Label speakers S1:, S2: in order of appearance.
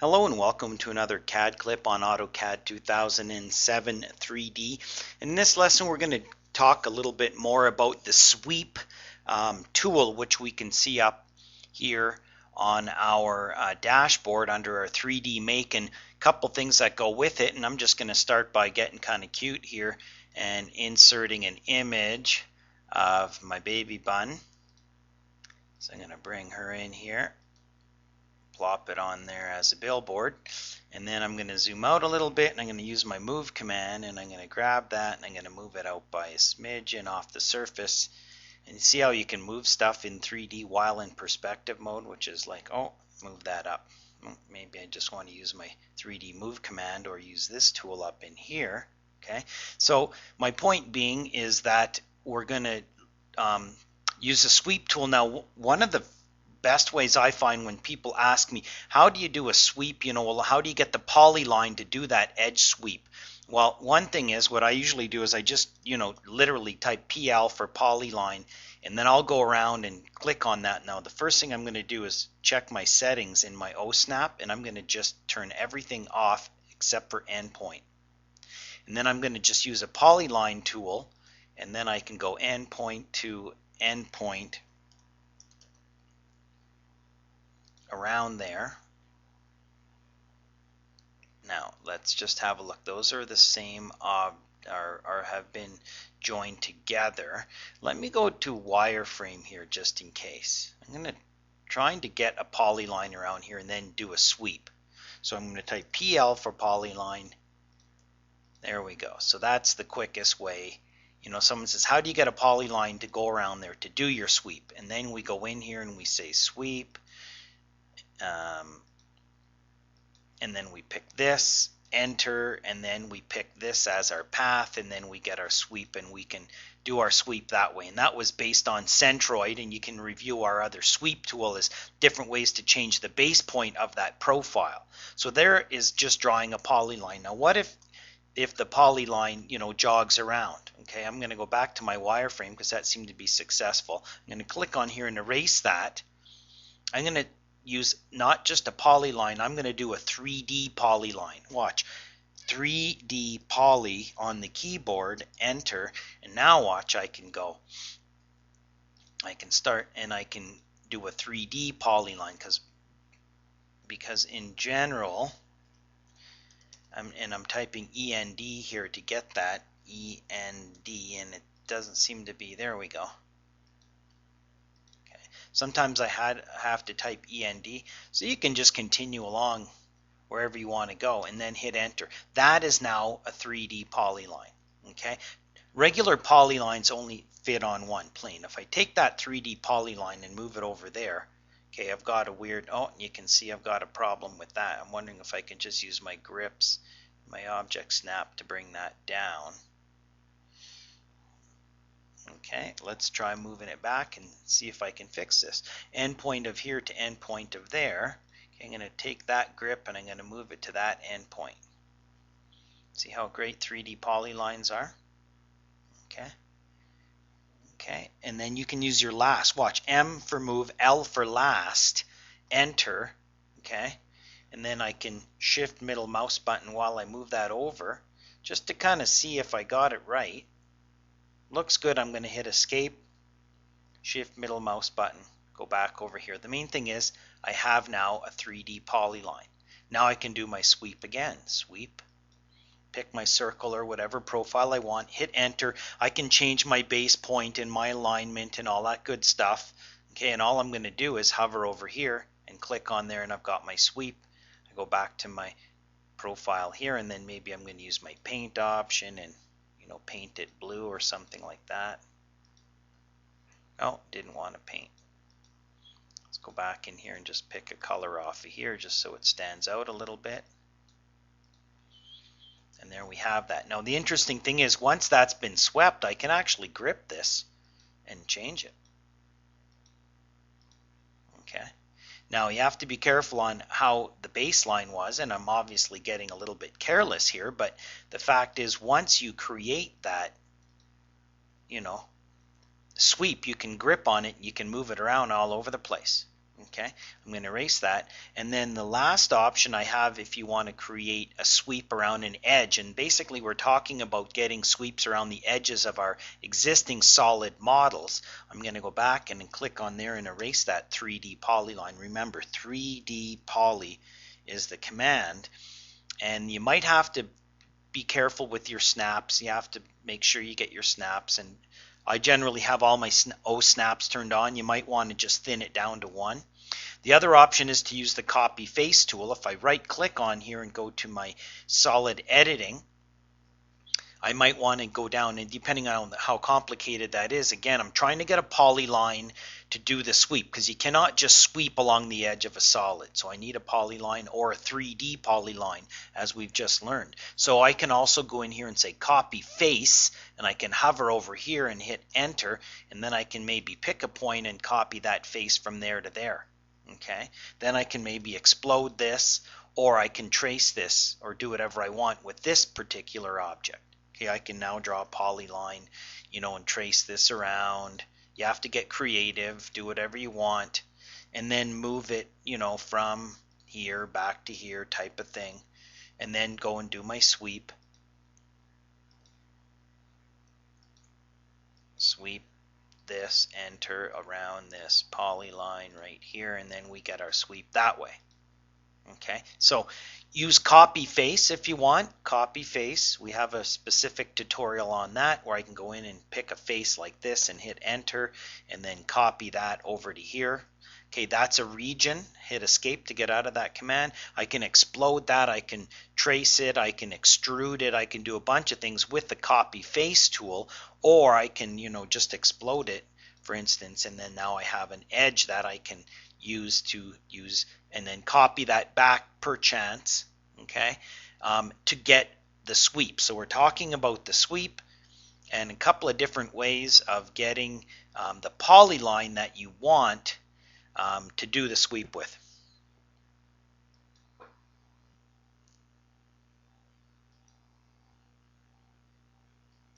S1: Hello and welcome to another CAD clip on AutoCAD 2007 3D. In this lesson we're going to talk a little bit more about the sweep tool, which we can see up here on our dashboard under our 3D make, and a couple things that go with it. And I'm just going to start by getting kind of cute here and inserting an image of my baby bun. So I'm going to bring her in here, plop it on there as a billboard, and then I'm going to zoom out a little bit, and I'm going to use my move command, and I'm going to grab that and I'm going to move it out by a smidgen off the surface. And you see how you can move stuff in 3D while in perspective mode, which is like, oh, move that up. Maybe I just want to use my 3D move command or use this tool up in here. Okay, so my point being is that we're going to use the sweep tool. Now, one of the best ways I find when people ask me, how do you do a sweep, well, how do you get the polyline to do that edge sweep? Well, one thing is, what I usually do is I just, literally type PL for polyline, and then I'll go around and click on that. Now, the first thing I'm going to do is check my settings in my OSnap, and I'm going to just turn everything off except for endpoint. And then I'm going to just use a polyline tool, and then I can go endpoint to endpoint around there. Now let's just have a look. Those are the same or have been joined together. Let me go to wireframe here just in case. I'm going to trying to get a polyline around here and then do a sweep. So I'm going to type PL for polyline. There we go. So that's the quickest way. Someone says, how do you get a polyline to go around there to do your sweep? And then we go in here and we say sweep. And then we pick this, enter, and then we pick this as our path, and then we get our sweep, and we can do our sweep that way. And that was based on Centroid, and you can review our other sweep tool as different ways to change the base point of that profile. So there is just drawing a polyline. Now what if the polyline jogs around? Okay, I'm going to go back to my wireframe because that seemed to be successful. I'm going to click on here and erase that. I'm going to use not just a polyline, I'm going to do a 3D polyline. Watch, 3D poly on the keyboard, enter, and now watch, I can start and I can do a 3D polyline because in general, I'm typing END here to get that, END, and it doesn't seem to be, there we go. Sometimes I have to type END, so you can just continue along wherever you want to go and then hit enter. That is now a 3D polyline. Okay, regular polylines only fit on one plane. If I take that 3D polyline and move it over there, okay, I've got a weird, you can see I've got a problem with that. I'm wondering if I can just use my grips, my object snap to bring that down. Okay, let's try moving it back and see if I can fix this. Endpoint of here to endpoint of there. Okay, I'm going to take that grip and I'm going to move it to that endpoint. See how great 3D polylines are? Okay. Okay, and then you can use your last. Watch, M for move, L for last, enter. Okay, and then I can shift middle mouse button while I move that over just to kind of see if I got it right. Looks good. I'm going to hit escape, shift middle mouse button, go back over here. The main thing is I have now a 3D polyline. Now I can do my sweep again. Sweep, pick my circle or whatever profile I want, hit enter. I can change my base point and my alignment and all that good stuff. Okay, and all I'm going to do is hover over here and click on there, and I've got my sweep. I go back to my profile here, and then maybe I'm going to use my paint option and paint it blue or something like that. Oh, didn't want to paint. Let's go back in here and just pick a color off of here just so it stands out a little bit. And there we have that. Now the interesting thing is, once that's been swept, I can actually grip this and change it. Okay. Now you have to be careful on how the baseline was, and I'm obviously getting a little bit careless here, but the fact is, once you create that, sweep, you can grip on it, you can move it around all over the place. Okay, I'm going to erase that. And then the last option I have, if you want to create a sweep around an edge, and basically we're talking about getting sweeps around the edges of our existing solid models. I'm going to go back and click on there and erase that 3D polyline. Remember, 3D poly is the command, and you might have to be careful with your snaps. You have to make sure you get your snaps, and I generally have all my O snaps turned on. You might want to just thin it down to 1. The other option is to use the copy face tool. If I right click on here and go to my solid editing, I might want to go down, and depending on how complicated that is, again, I'm trying to get a polyline to do the sweep, because you cannot just sweep along the edge of a solid. So I need a polyline or a 3D polyline, as we've just learned. So I can also go in here and say copy face, and I can hover over here and hit enter, and then I can maybe pick a point and copy that face from there to there. Okay, then I can maybe explode this, or I can trace this, or do whatever I want with this particular object. Okay, I can now draw a polyline, and trace this around. You have to get creative, do whatever you want, and then move it, from here back to here type of thing, and then go and do my sweep. Sweep this, enter around this polyline right here, and then we get our sweep that way. Okay, so use copy face if you want. Copy face, we have a specific tutorial on that where I can go in and pick a face like this and hit enter, and then copy that over to here. Okay, that's a region. Hit escape to get out of that command. I can explode that, I can trace it, I can extrude it, I can do a bunch of things with the copy face tool, or I can just explode it, for instance, and then now I have an edge that I can use and then copy that back perchance, okay, to get the sweep. So we're talking about the sweep and a couple of different ways of getting the polyline that you want to do the sweep with.